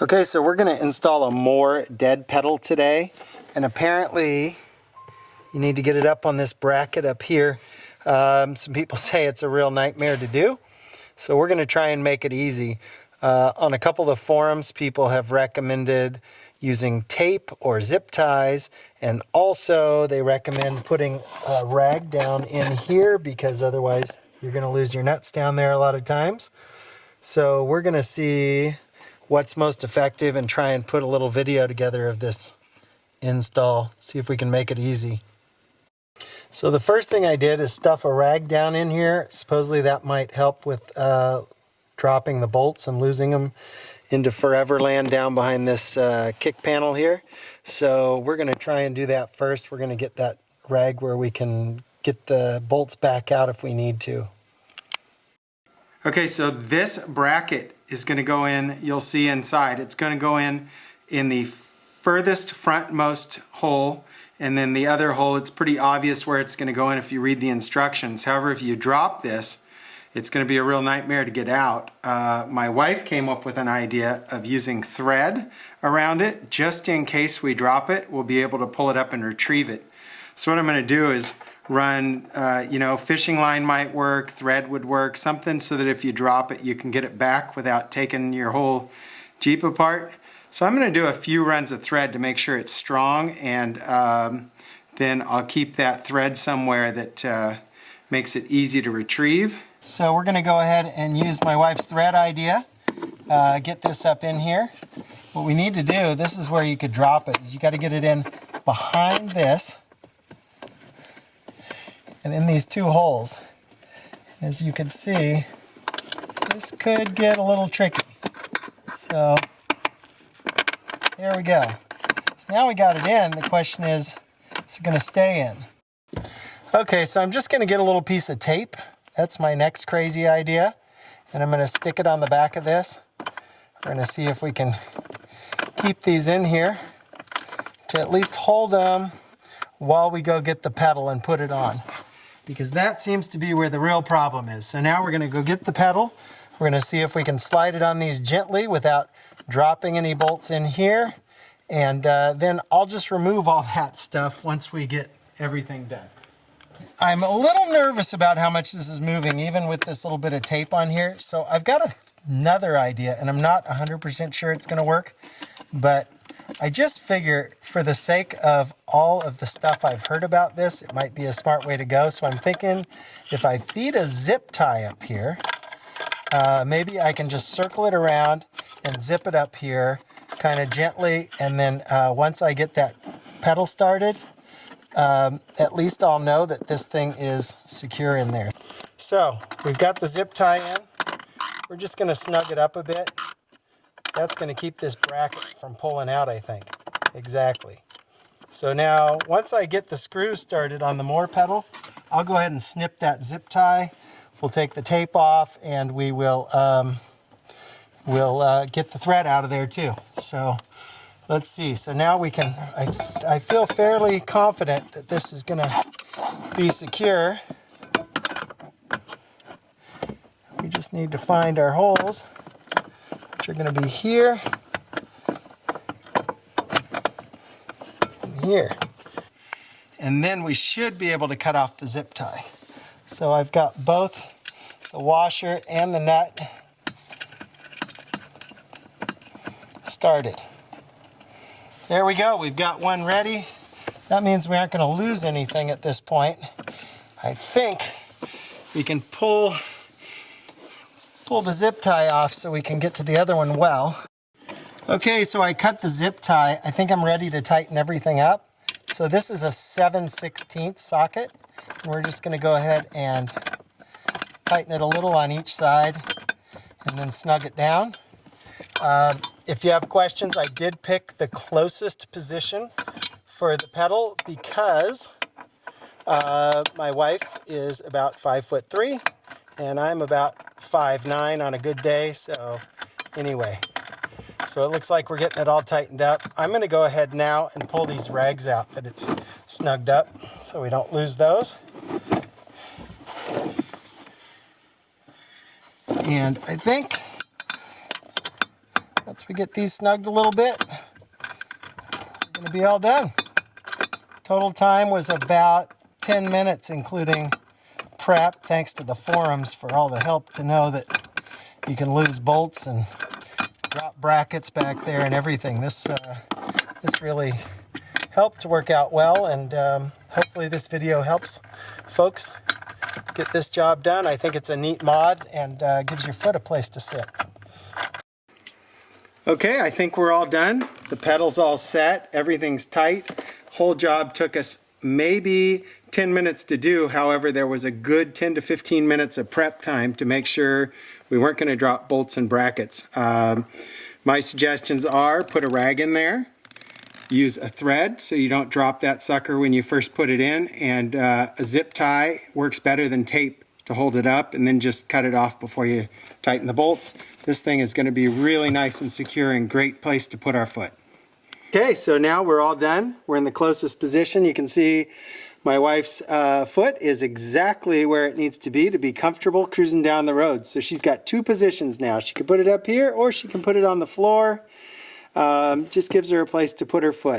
Okay, so we're going to install a more dead pedal today, and apparently you need to get it up on this bracket up here. Some people say it's a real nightmare to do, so we're going to try and make it easy. On a couple of forums, people have recommended using tape or zip ties, and also they recommend putting a rag down in here because otherwise you're going to lose your nuts down there a lot of times. So we're going to see what's most effective and try and put a little video together of this install, see if we can make it easy. So the first thing I did is stuff a rag down in here. Supposedly that might help with dropping the bolts and losing them into forever land down behind this kick panel here. So we're going to try and do that first. We're going to get that rag where we can get the bolts back out if we need to. Okay, so this bracket is going to go in, you'll see inside, it's going to go in the furthest frontmost hole, and then the other hole, it's pretty obvious where it's going to go in if you read the instructions. However, if you drop this, it's going to be a real nightmare to get out. My wife came up with an idea of using thread around it. Just in case we drop it, we'll be able to pull it up and retrieve it. So what I'm going to do is run, fishing line might work, thread would work, something so that if you drop it, you can get it back without taking your whole Jeep apart. So I'm going to do a few runs of thread to make sure it's strong, and then I'll keep that thread somewhere that makes it easy to retrieve. So we're going to go ahead and use my wife's thread idea, get this up in here. What we need to do, this is where you could drop it, is you got to get it in behind this and in these two holes. As you can see, this could get a little tricky. So there we go. So now we got it in. The question is it going to stay in? Okay, so I'm just going to get a little piece of tape. That's my next crazy idea. And I'm going to stick it on the back of this. We're going to see if we can keep these in here to at least hold them while we go get the pedal and put it on, because that seems to be where the real problem is. So now we're going to go get the pedal. We're going to see if we can slide it on these gently without dropping any bolts in here. And then I'll just remove all that stuff once we get everything done. I'm a little nervous about how much this is moving, even with this little bit of tape on here. So I've got another idea, and I'm not 100% sure it's going to work, but I just figure for the sake of all of the stuff I've heard about this, it might be a smart way to go. So I'm thinking if I feed a zip tie up here, maybe I can just circle it around and zip it up here kind of gently. And then once I get that pedal started, at least I'll know that this thing is secure in there. So we've got the zip tie in. We're just going to snug it up a bit. That's going to keep this bracket from pulling out, I think. Exactly. So now, once I get the screws started on the Moore pedal, I'll go ahead and snip that zip tie. We'll take the tape off, and we will get the thread out of there too. So let's see. So now we can, I feel fairly confident that this is going to be secure. We just need to find our holes, which are going to be here and here. And then we should be able to cut off the zip tie. So I've got both the washer and the nut started. There we go. We've got one ready. That means we aren't going to lose anything at this point. I think we can pull the zip tie off so we can get to the other one well. Okay, so I cut the zip tie. I think I'm ready to tighten everything up. So this is a 7/16 socket. And we're just going to go ahead and tighten it a little on each side and then snug it down. If you have questions, I did pick the closest position for the pedal because my wife is about 5'3" and I'm about 5'9" on a good day. So anyway, so it looks like we're getting it all tightened up. I'm going to go ahead now and pull these rags out that it's snugged up so we don't lose those. And I think once we get these snugged a little bit, we're going to be all done. Total time was about 10 minutes, including prep. Thanks to the forums for all the help to know that you can lose bolts and drop brackets back there and everything. This really helped to work out well, and hopefully this video helps folks get this job done. I think it's a neat mod and gives your foot a place to sit. Okay, I think we're all done. The pedal's all set, everything's tight. Whole job took us maybe 10 minutes to do. However, there was a good 10 to 15 minutes of prep time to make sure we weren't going to drop bolts and brackets. My suggestions are put a rag in there, use a thread so you don't drop that sucker when you first put it in, and a zip tie works better than tape to hold it up, and then just cut it off before you tighten the bolts. This thing is going to be really nice and secure and great place to put our foot. Okay, so now we're all done. We're in the closest position. You can see my wife's foot is exactly where it needs to be comfortable cruising down the road. So she's got two positions now. She can put it up here or she can put it on the floor. Just gives her a place to put her foot.